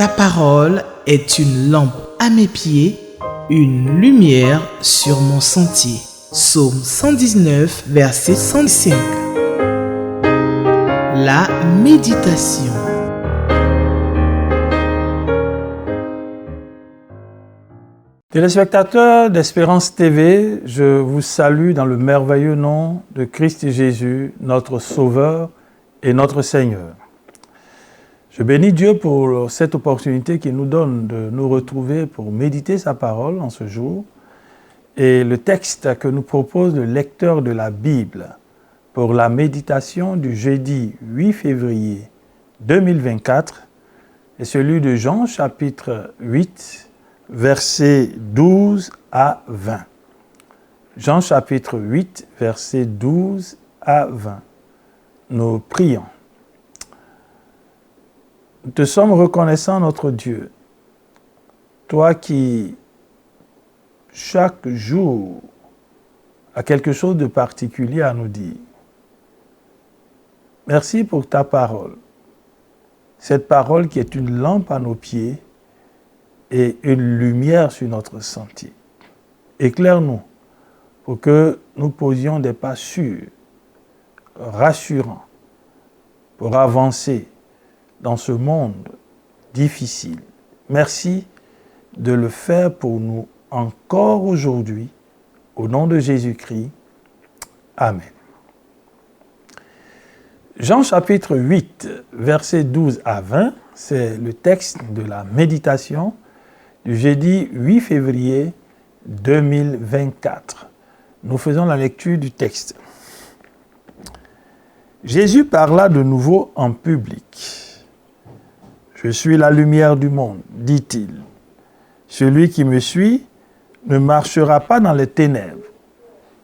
Ta parole est une lampe à mes pieds, une lumière sur mon sentier. Psaume 119, verset 105. La méditation. Téléspectateurs d'Espérance TV, je vous salue dans le merveilleux nom de Christ Jésus, notre Sauveur et notre Seigneur. Je bénis Dieu pour cette opportunité qu'il nous donne de nous retrouver pour méditer sa parole en ce jour. Et le texte que nous propose le lecteur de la Bible pour la méditation du jeudi 8 février 2024 est celui de Jean chapitre 8, versets 12 à 20. Jean chapitre 8, versets 12 à 20. Nous prions. Nous te sommes reconnaissants, notre Dieu, toi qui, chaque jour, a quelque chose de particulier à nous dire. Merci pour ta parole. Cette parole qui est une lampe à nos pieds et une lumière sur notre sentier. Éclaire-nous pour que nous posions des pas sûrs, rassurants, pour avancer dans ce monde difficile. Merci de le faire pour nous encore aujourd'hui, au nom de Jésus-Christ. Amen. Jean chapitre 8, versets 12 à 20, c'est le texte de la méditation du jeudi 8 février 2024. Nous faisons la lecture du texte. Jésus parla de nouveau en public. « Je suis la lumière du monde, dit-il. Celui qui me suit ne marchera pas dans les ténèbres.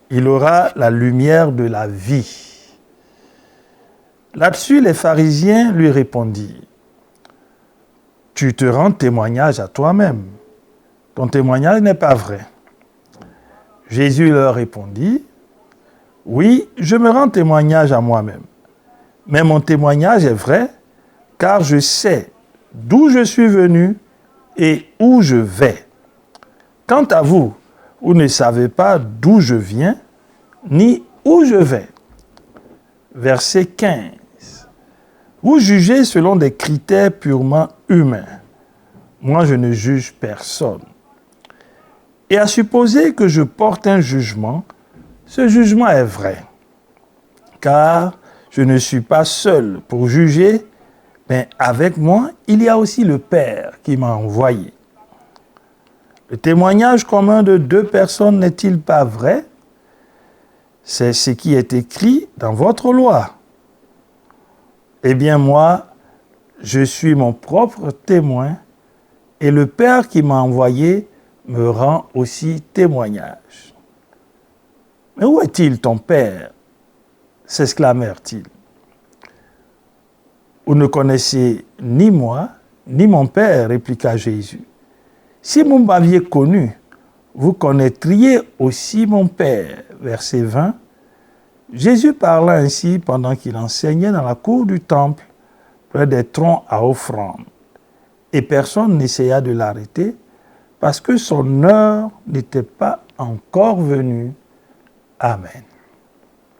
Il aura la lumière de la vie. » Là-dessus, les pharisiens lui répondirent. « Tu te rends témoignage à toi-même. Ton témoignage n'est pas vrai. » Jésus leur répondit. « Oui, je me rends témoignage à moi-même. Mais mon témoignage est vrai, car je sais d'où je suis venu et où je vais. Quant à vous, vous ne savez pas d'où je viens, ni où je vais. » Verset 15. Vous jugez selon des critères purement humains. Moi, je ne juge personne. Et à supposer que je porte un jugement, ce jugement est vrai. Car je ne suis pas seul pour juger, mais avec moi, il y a aussi le Père qui m'a envoyé. Le témoignage commun de deux personnes n'est-il pas vrai? C'est ce qui est écrit dans votre loi. Eh bien moi, je suis mon propre témoin et le Père qui m'a envoyé me rend aussi témoignage. « Mais où est-il ton Père ?» s'exclamèrent-ils. « Vous ne connaissez ni moi, ni mon Père, répliqua Jésus. Si vous m'aviez connu, vous connaîtriez aussi mon Père. » Verset 20. Jésus parla ainsi pendant qu'il enseignait dans la cour du temple, près des troncs à offrande. Et personne n'essaya de l'arrêter, parce que son heure n'était pas encore venue. Amen.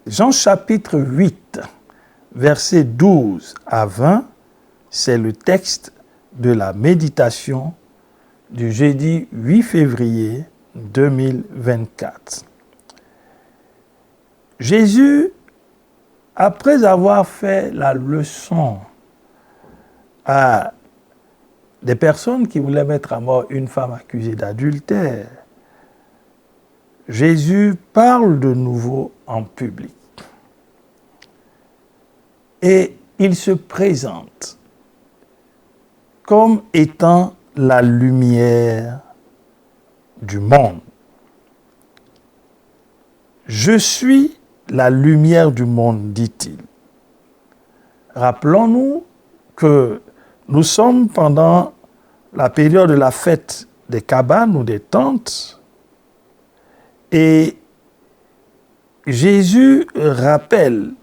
Jean chapitre 8, versets 12 à 20, c'est le texte de la méditation du jeudi 8 février 2024. Jésus, après avoir fait la leçon à des personnes qui voulaient mettre à mort une femme accusée d'adultère, Jésus parle de nouveau en public. Et il se présente comme étant la lumière du monde. Je suis la lumière du monde, dit-il. Rappelons-nous que nous sommes pendant la période de la fête des cabanes ou des tentes et Jésus rappelle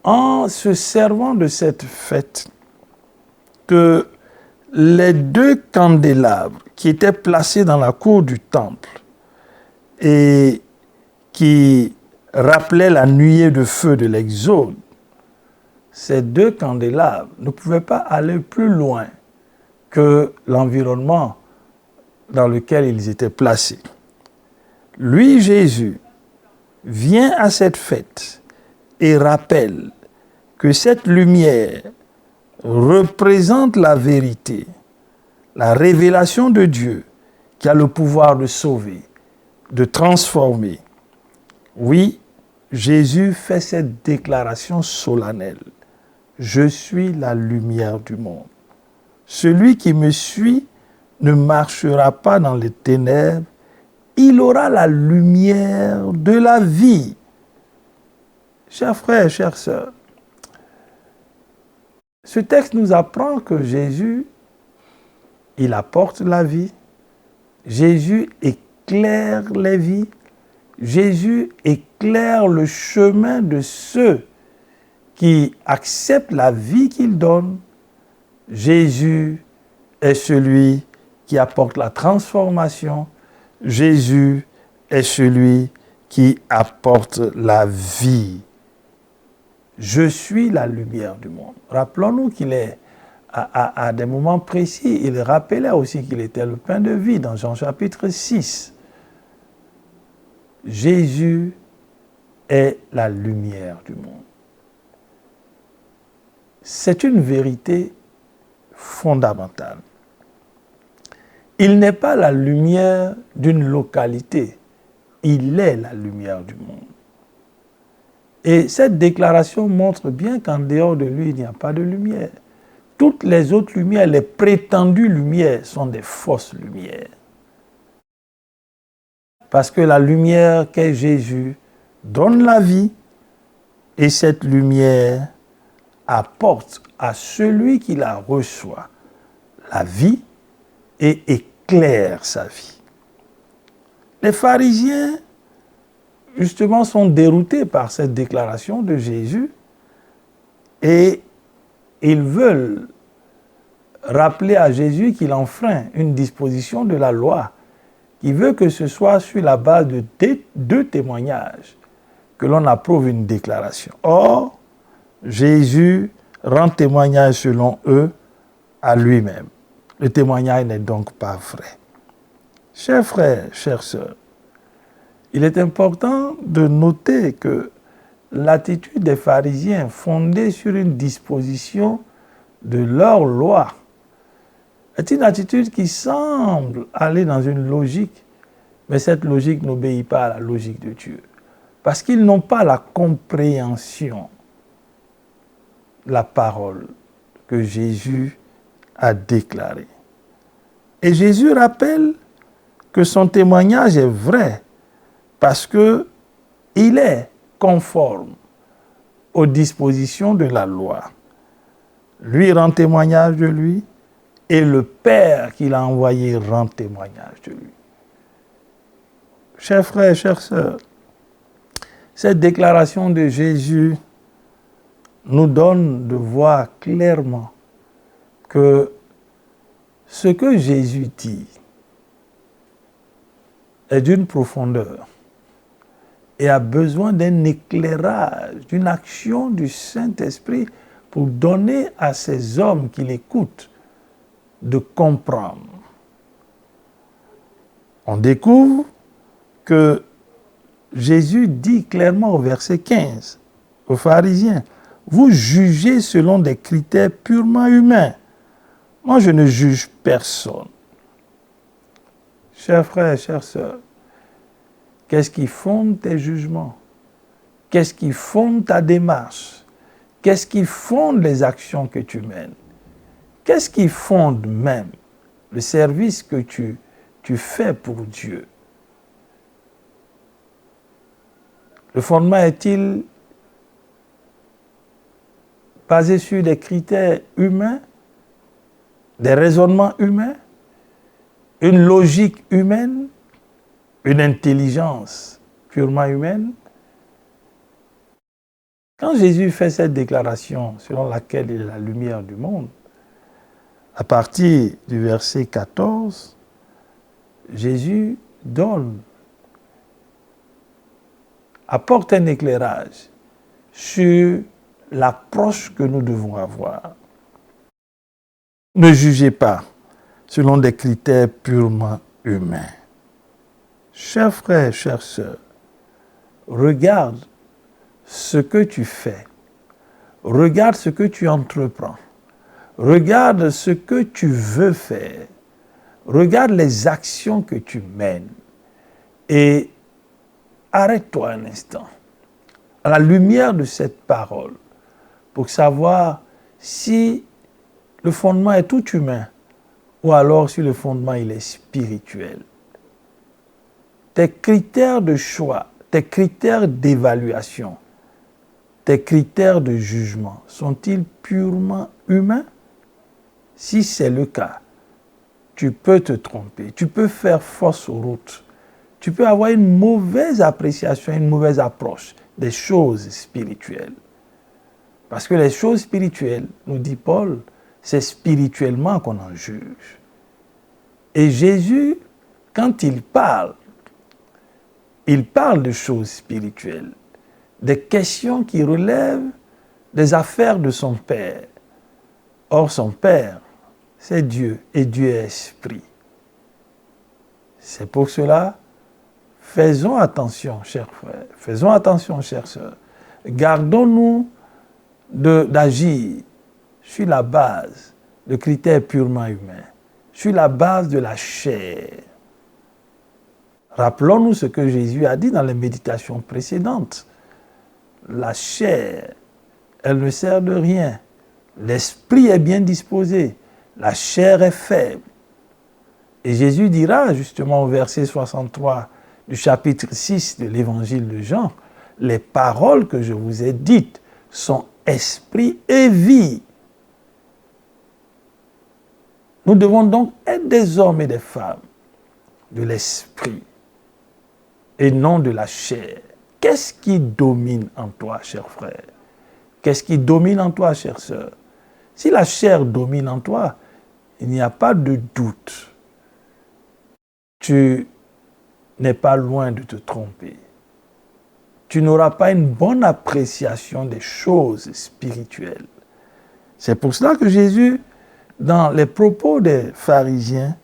en se servant de cette fête que les 2 candélabres qui étaient placés dans la cour du temple et qui rappelaient la nuée de feu de l'Exode, ces 2 candélabres ne pouvaient pas aller plus loin que l'environnement dans lequel ils étaient placés. Lui, Jésus, vient à cette fête et rappelle que cette lumière représente la vérité, la révélation de Dieu qui a le pouvoir de sauver, de transformer. Oui, Jésus fait cette déclaration solennelle. Je suis la lumière du monde. Celui qui me suit ne marchera pas dans les ténèbres, il aura la lumière de la vie. Chers frères, chères sœurs, ce texte nous apprend que Jésus, il apporte la vie. Jésus éclaire les vies. Jésus éclaire le chemin de ceux qui acceptent la vie qu'il donne. Jésus est celui qui apporte la transformation. Jésus est celui qui apporte la vie. Je suis la lumière du monde. Rappelons-nous qu'il est, à des moments précis, il rappelait aussi qu'il était le pain de vie dans Jean chapitre 6. Jésus est la lumière du monde. C'est une vérité fondamentale. Il n'est pas la lumière d'une localité, il est la lumière du monde. Et cette déclaration montre bien qu'en dehors de lui, il n'y a pas de lumière. Toutes les autres lumières, les prétendues lumières, sont des fausses lumières. Parce que la lumière qu'est Jésus donne la vie, et cette lumière apporte à celui qui la reçoit la vie et éclaire sa vie. Les pharisiens, justement, sont déroutés par cette déclaration de Jésus et ils veulent rappeler à Jésus qu'il enfreint une disposition de la loi qui veut que ce soit sur la base de 2 témoignages que l'on approuve une déclaration. Or, Jésus rend témoignage selon eux à lui-même. Le témoignage n'est donc pas vrai. Chers frères, chères sœurs, il est important de noter que l'attitude des pharisiens fondée sur une disposition de leur loi est une attitude qui semble aller dans une logique, mais cette logique n'obéit pas à la logique de Dieu. Parce qu'ils n'ont pas la compréhension de la parole que Jésus a déclarée. Et Jésus rappelle que son témoignage est vrai parce qu'il est conforme aux dispositions de la loi. Lui rend témoignage de lui et le Père qui l'a envoyé rend témoignage de lui. Chers frères, chères sœurs, cette déclaration de Jésus nous donne de voir clairement que ce que Jésus dit est d'une profondeur et a besoin d'un éclairage, d'une action du Saint-Esprit pour donner à ces hommes qui l'écoutent de comprendre. On découvre que Jésus dit clairement au verset 15 aux pharisiens, « Vous jugez selon des critères purement humains. Moi, je ne juge personne. » Chers frères, chères sœurs, qu'est-ce qui fonde tes jugements? Qu'est-ce qui fonde ta démarche? Qu'est-ce qui fonde les actions que tu mènes? Qu'est-ce qui fonde même le service que tu fais pour Dieu? Le fondement est-il basé sur des critères humains, des raisonnements humains, une logique humaine, une intelligence purement humaine? Quand Jésus fait cette déclaration selon laquelle il est la lumière du monde, À partir du verset 14, Jésus apporte un éclairage sur l'approche que nous devons avoir. Ne jugez pas selon des critères purement humains. Chers frères, chères sœurs, regarde ce que tu fais. Regarde ce que tu entreprends. Regarde ce que tu veux faire. Regarde les actions que tu mènes. Et arrête-toi un instant, à la lumière de cette parole, pour savoir si le fondement est tout humain ou alors si le fondement il est spirituel. Tes critères de choix, tes critères d'évaluation, tes critères de jugement sont-ils purement humains? Si c'est le cas, tu peux te tromper, tu peux faire fausse route, tu peux avoir une mauvaise appréciation, une mauvaise approche des choses spirituelles. Parce que les choses spirituelles, nous dit Paul, c'est spirituellement qu'on en juge. Et Jésus, quand il parle de choses spirituelles, des questions qui relèvent des affaires de son Père. Or, son Père, c'est Dieu, et Dieu est esprit. C'est pour cela, faisons attention, chers frères, faisons attention, chères sœurs. Gardons-nous d'agir sur la base de critères purement humains, sur la base de la chair. Rappelons-nous ce que Jésus a dit dans les méditations précédentes. La chair, elle ne sert de rien. L'esprit est bien disposé. La chair est faible. Et Jésus dira justement au verset 63 du chapitre 6 de l'évangile de Jean, « Les paroles que je vous ai dites sont esprit et vie. » Nous devons donc être des hommes et des femmes de l'esprit et non de la chair. Qu'est-ce qui domine en toi, cher frère? Qu'est-ce qui domine en toi, chère sœur? Si la chair domine en toi, il n'y a pas de doute. Tu n'es pas loin de te tromper. Tu n'auras pas une bonne appréciation des choses spirituelles. C'est pour cela que Jésus, dans les propos des pharisiens,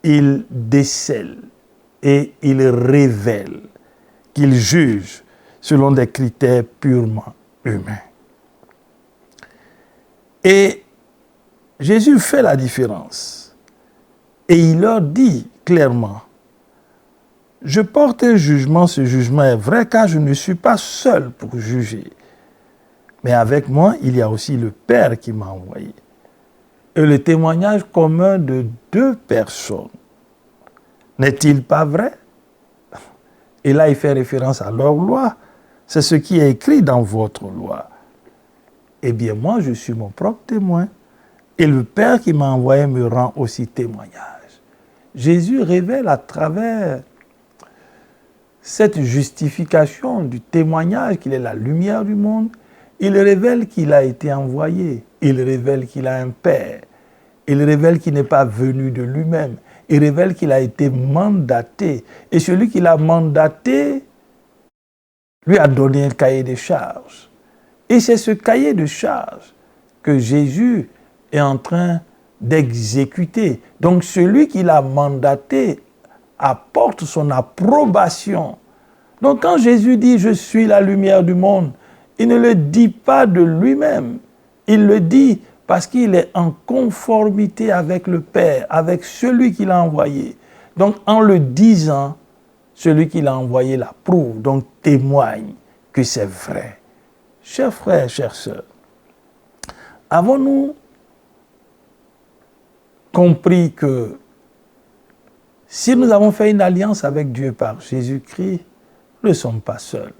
il décèle et il révèle qu'il juge selon des critères purement humains. Et Jésus fait la différence. Et il leur dit clairement, « Je porte un jugement, ce jugement est vrai, car je ne suis pas seul pour juger. Mais avec moi, il y a aussi le Père qui m'a envoyé. » Et le témoignage commun de deux personnes, n'est-il pas vrai? Et là, il fait référence à leur loi. C'est ce qui est écrit dans votre loi. Eh bien, moi, je suis mon propre témoin. Et le Père qui m'a envoyé me rend aussi témoignage. Jésus révèle à travers cette justification du témoignage qu'il est la lumière du monde, il révèle qu'il a été envoyé. Il révèle qu'il a un Père. Il révèle qu'il n'est pas venu de lui-même. Il révèle qu'il a été mandaté. Et celui qui l'a mandaté lui a donné un cahier de charges. Et c'est ce cahier de charges que Jésus est en train d'exécuter. Donc celui qui l'a mandaté apporte son approbation. Donc quand Jésus dit « Je suis la lumière du monde », il ne le dit pas de lui-même. Il le dit parce qu'il est en conformité avec le Père, avec celui qui l'a envoyé. Donc en le disant, celui qui l'a envoyé l'approuve, donc témoigne que c'est vrai. Chers frères, chères sœurs, avons-nous compris que si nous avons fait une alliance avec Dieu par Jésus-Christ, nous ne sommes pas seuls.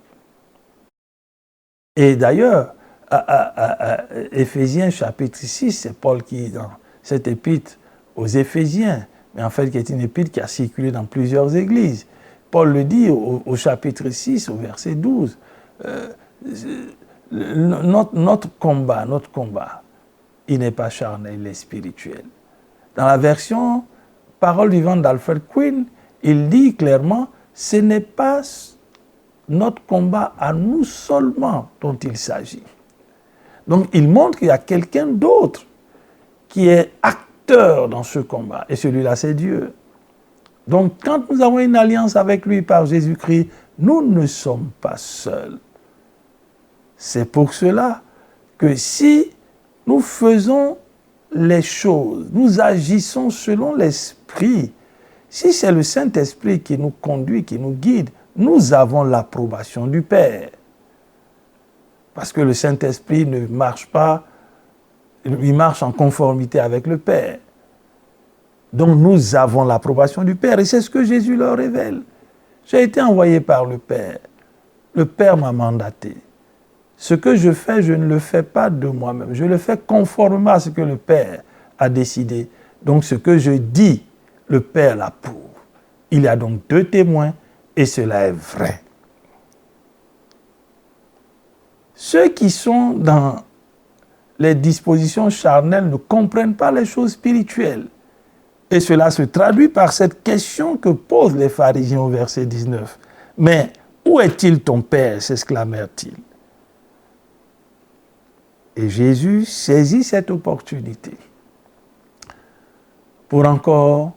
Et d'ailleurs, à Éphésiens chapitre 6, c'est Paul qui, dans cette épître aux Éphésiens, mais en fait qui est une épître qui a circulé dans plusieurs églises, Paul le dit au chapitre 6, au verset 12, notre combat, il n'est pas charnel, il est spirituel. Dans la version Parole vivante d'Alfred Quinn, il dit clairement, ce n'est pas notre combat à nous seulement dont il s'agit. Donc il montre qu'il y a quelqu'un d'autre qui est acteur dans ce combat, et celui-là c'est Dieu. Donc quand nous avons une alliance avec lui par Jésus-Christ, nous ne sommes pas seuls. C'est pour cela que si nous faisons les choses, nous agissons selon l'Esprit, si c'est le Saint-Esprit qui nous conduit, qui nous guide, nous avons l'approbation du Père. Parce que le Saint-Esprit ne marche pas, il marche en conformité avec le Père. Donc nous avons l'approbation du Père et c'est ce que Jésus leur révèle. J'ai été envoyé par le Père. Le Père m'a mandaté. Ce que je fais, je ne le fais pas de moi-même. Je le fais conformément à ce que le Père a décidé. Donc ce que je dis, le Père l'approuve. Il y a donc 2 témoins et cela est vrai. Ceux qui sont dans les dispositions charnelles ne comprennent pas les choses spirituelles. Et cela se traduit par cette question que posent les pharisiens au verset 19. « Mais où est-il ton Père » s'exclamèrent-ils. Et Jésus saisit cette opportunité pour encore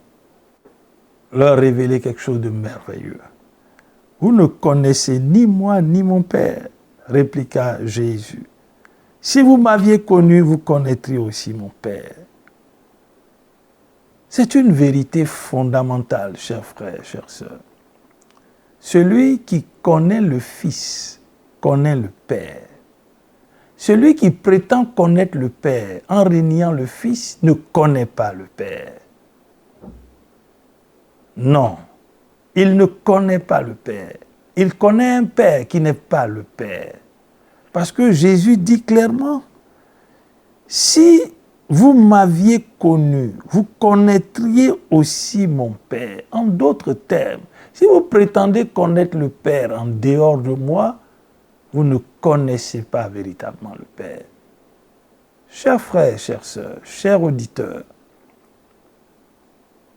leur révéler quelque chose de merveilleux. « Vous ne connaissez ni moi ni mon Père » répliqua Jésus. « Si vous m'aviez connu, vous connaîtriez aussi mon Père. » C'est une vérité fondamentale, chers frères, chères sœurs. Celui qui connaît le Fils connaît le Père. Celui qui prétend connaître le Père en reniant le Fils ne connaît pas le Père. Non, il ne connaît pas le Père. Il connaît un Père qui n'est pas le Père. Parce que Jésus dit clairement, si vous m'aviez connu, vous connaîtriez aussi mon Père. En d'autres termes, si vous prétendez connaître le Père en dehors de moi, vous ne connaissez pas véritablement le Père. Chers frères, chères sœurs, chers auditeurs,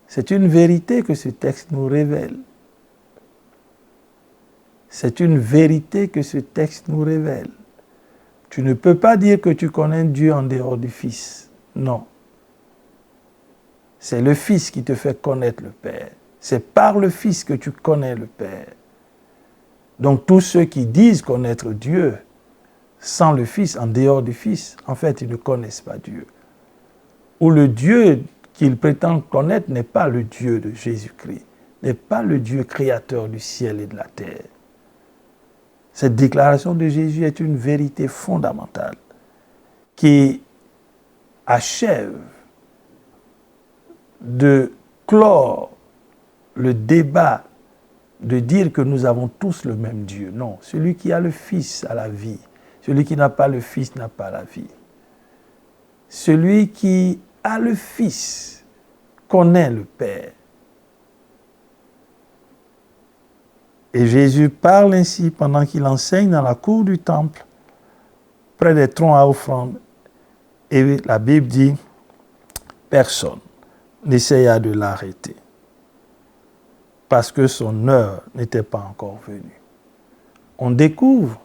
c'est une vérité que ce texte nous révèle. C'est une vérité que ce texte nous révèle. Tu ne peux pas dire que tu connais Dieu en dehors du Fils. Non. C'est le Fils qui te fait connaître le Père. C'est par le Fils que tu connais le Père. Donc tous ceux qui disent connaître Dieu sans le Fils, en dehors du Fils, en fait, ils ne connaissent pas Dieu. Ou le Dieu qu'ils prétendent connaître n'est pas le Dieu de Jésus-Christ, n'est pas le Dieu créateur du ciel et de la terre. Cette déclaration de Jésus est une vérité fondamentale qui achève de clore le débat de dire que nous avons tous le même Dieu. Non, celui qui a le Fils a la vie. Celui qui n'a pas le Fils n'a pas la vie. Celui qui a le Fils connaît le Père. Et Jésus parle ainsi pendant qu'il enseigne dans la cour du temple, près des troncs à offrande. Et la Bible dit, personne n'essaya de l'arrêter, parce que son heure n'était pas encore venue. On découvre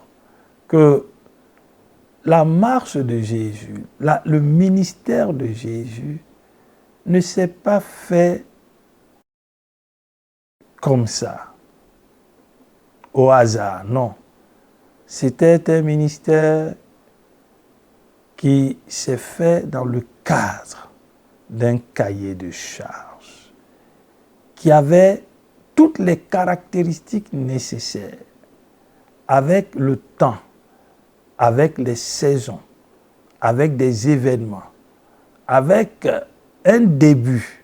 que la marche de Jésus, le ministère de Jésus ne s'est pas fait comme ça, au hasard, non. C'était un ministère qui s'est fait dans le cadre d'un cahier de charges, qui avait toutes les caractéristiques nécessaires, avec le temps, avec les saisons, avec des événements, avec un début,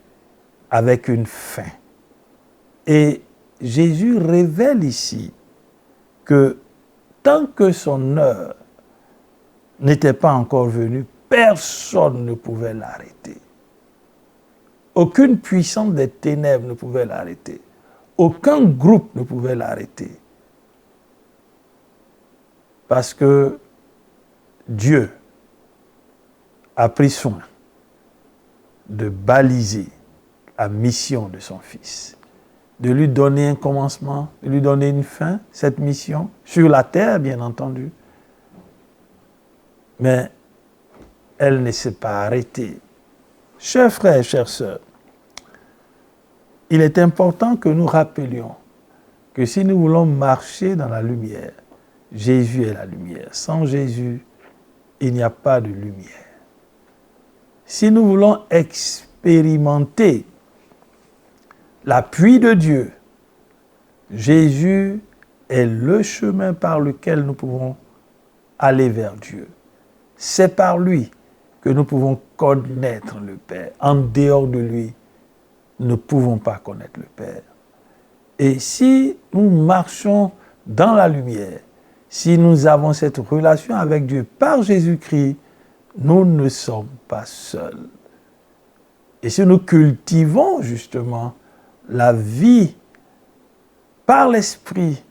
avec une fin. Et Jésus révèle ici que tant que son heure n'était pas encore venue, personne ne pouvait l'arrêter. Aucune puissance des ténèbres ne pouvait l'arrêter. Aucun groupe ne pouvait l'arrêter. Parce que Dieu a pris soin de baliser la mission de son Fils, de lui donner un commencement, de lui donner une fin, cette mission, sur la terre, bien entendu. Mais elle ne s'est pas arrêtée. Chers frères, chères sœurs, il est important que nous rappelions que si nous voulons marcher dans la lumière, Jésus est la lumière. Sans Jésus, il n'y a pas de lumière. Si nous voulons expérimenter l'appui de Dieu, Jésus est le chemin par lequel nous pouvons aller vers Dieu. C'est par lui que nous pouvons connaître le Père. En dehors de lui, nous ne pouvons pas connaître le Père. Et si nous marchons dans la lumière, si nous avons cette relation avec Dieu par Jésus-Christ, nous ne sommes pas seuls. Et si nous cultivons justement la vie par l'Esprit,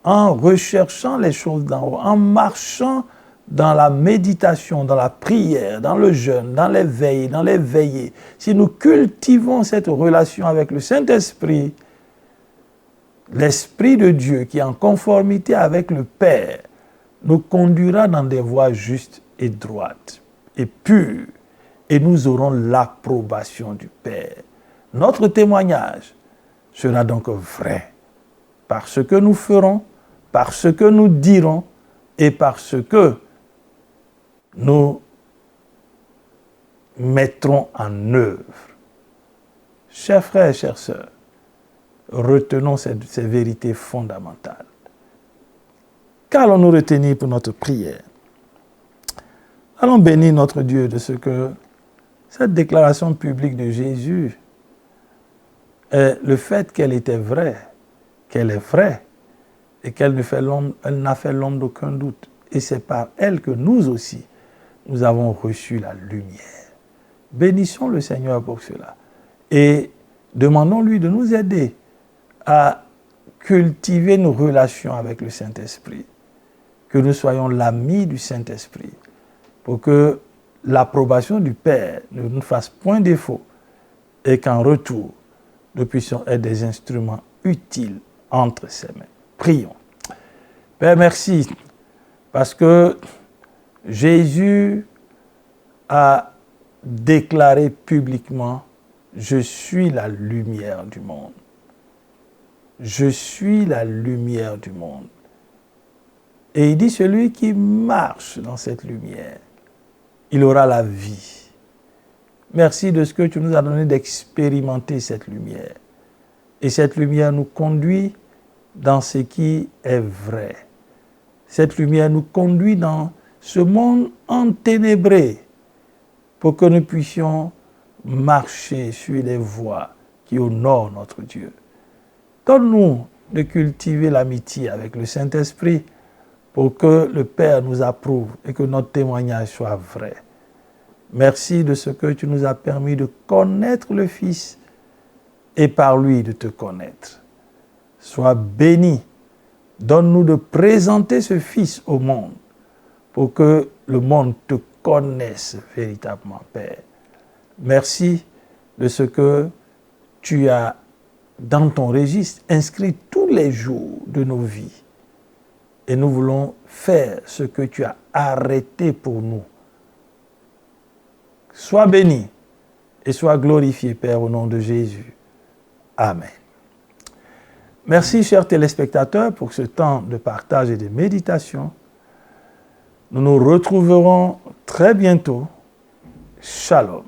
en recherchant les choses d'en haut, en marchant dans la méditation, dans la prière, dans le jeûne, dans les veilles, dans les veillées, si nous cultivons cette relation avec le Saint-Esprit, l'Esprit de Dieu qui est en conformité avec le Père nous conduira dans des voies justes et droites et pures, et nous aurons l'approbation du Père. Notre témoignage sera donc vrai par ce que nous ferons, par ce que nous dirons et par ce que nous mettrons en œuvre. Chers frères, chères sœurs, retenons ces vérités fondamentales. Qu'allons-nous retenir pour notre prière? Allons bénir notre Dieu de ce que cette déclaration publique de Jésus, le fait qu'elle était vraie, qu'elle est vraie, et qu'elle n'a fait l'ombre d'aucun doute. Et c'est par elle que nous aussi, nous avons reçu la lumière. Bénissons le Seigneur pour cela. Et demandons-lui de nous aider à cultiver nos relations avec le Saint-Esprit. Que nous soyons l'ami du Saint-Esprit. Pour que l'approbation du Père ne nous fasse point défaut. Et qu'en retour, nous puissions être des instruments utiles entre ses mains. Prions. Père, merci. Parce que Jésus a déclaré publiquement « Je suis la lumière du monde. Je suis la lumière du monde. » Et il dit « Celui qui marche dans cette lumière, il aura la vie. » Merci de ce que tu nous as donné d'expérimenter cette lumière. Et cette lumière nous conduit dans ce qui est vrai. Cette lumière nous conduit dans ce monde enténébré pour que nous puissions marcher sur les voies qui honorent notre Dieu. Donne-nous de cultiver l'amitié avec le Saint-Esprit pour que le Père nous approuve et que notre témoignage soit vrai. Merci de ce que tu nous as permis de connaître le Fils et par lui de te connaître. Sois béni. Donne-nous de présenter ce Fils au monde pour que le monde te connaisse véritablement, Père. Merci de ce que tu as dans ton registre inscrit tous les jours de nos vies. Et nous voulons faire ce que tu as arrêté pour nous. Sois béni et sois glorifié, Père, au nom de Jésus. Amen. Merci, chers téléspectateurs, pour ce temps de partage et de méditation. Nous nous retrouverons très bientôt. Shalom.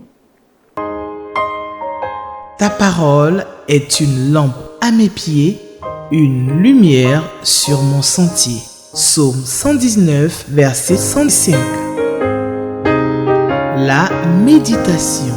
Ta parole est une lampe à mes pieds, une lumière sur mon sentier. Psaume 119, verset 105. La méditation.